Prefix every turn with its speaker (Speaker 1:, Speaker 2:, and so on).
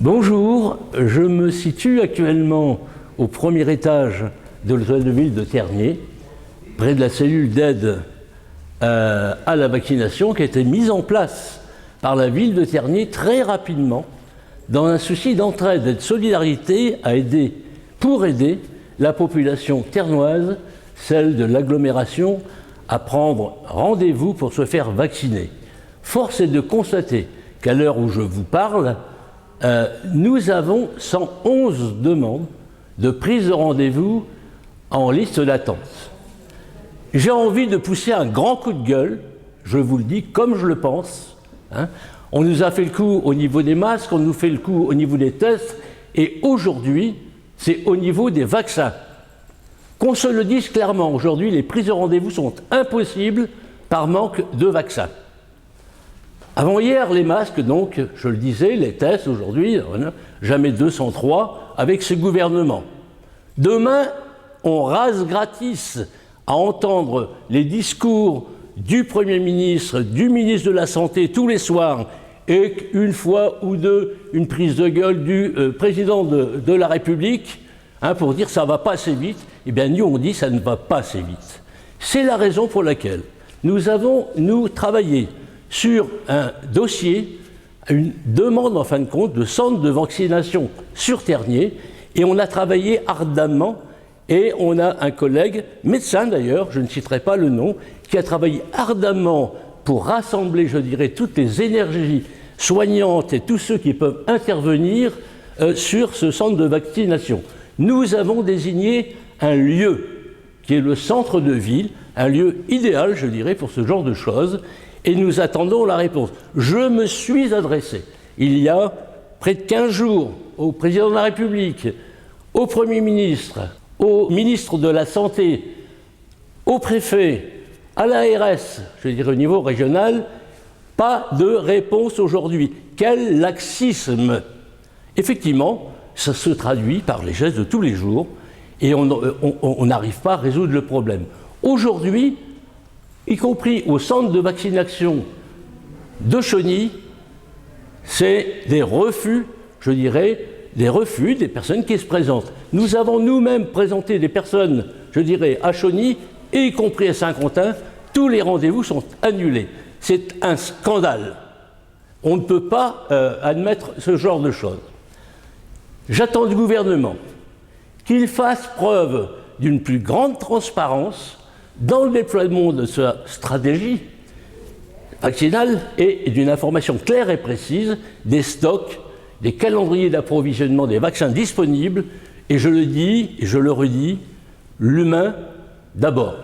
Speaker 1: Bonjour, je me situe actuellement au premier étage de l'hôtel de ville de Tergnier, près de la cellule d'aide à la vaccination qui a été mise en place par la ville de Tergnier très rapidement, dans un souci d'entraide et de solidarité pour aider la population ternoise, celle de l'agglomération, à prendre rendez-vous pour se faire vacciner. Force est de constater qu'à l'heure où je vous parle, nous avons 111 demandes de prise de rendez-vous en liste d'attente. J'ai envie de pousser un grand coup de gueule, je vous le dis comme je le pense. On nous a fait le coup au niveau des masques, on nous fait le coup au niveau des tests, et aujourd'hui, c'est au niveau des vaccins. Qu'on se le dise clairement, aujourd'hui, les prises de rendez-vous sont impossibles par manque de vaccins. Avant-hier, les masques, donc, je le disais, les tests, aujourd'hui, jamais 203 avec ce gouvernement. Demain, on rase gratis à entendre les discours du Premier ministre, du ministre de la Santé tous les soirs, et une fois ou deux, une prise de gueule du président de la République, pour dire ça ne va pas assez vite. Eh bien, nous, on dit ça ne va pas assez vite. C'est la raison pour laquelle nous avons, travaillé sur un dossier, une demande en fin de compte de centre de vaccination sur Tergnier, et on a travaillé ardemment, et on a un collègue, médecin d'ailleurs, je ne citerai pas le nom, qui a travaillé ardemment pour rassembler, je dirais, toutes les énergies soignantes et tous ceux qui peuvent intervenir sur ce centre de vaccination. Nous avons désigné un lieu qui est le centre de ville, un lieu idéal, je dirais, pour ce genre de choses, et nous attendons la réponse. Je me suis adressé, il y a près de 15 jours, au président de la République, au Premier ministre, au ministre de la Santé, au préfet, à l'ARS, je dirais au niveau régional, pas de réponse aujourd'hui. Quel laxisme! Effectivement, ça se traduit par les gestes de tous les jours, et on n'arrive pas à résoudre le problème. Aujourd'hui, y compris au centre de vaccination de Chauny, c'est des refus, je dirais, des refus des personnes qui se présentent. Nous avons nous-mêmes présenté des personnes, je dirais, à Chauny, et y compris à Saint-Quentin, tous les rendez-vous sont annulés. C'est un scandale. On ne peut pas admettre ce genre de choses. J'attends du gouvernement qu'il fasse preuve d'une plus grande transparence dans le déploiement de sa stratégie vaccinale et d'une information claire et précise des stocks, des calendriers d'approvisionnement des vaccins disponibles, et je le dis et je le redis, l'humain d'abord.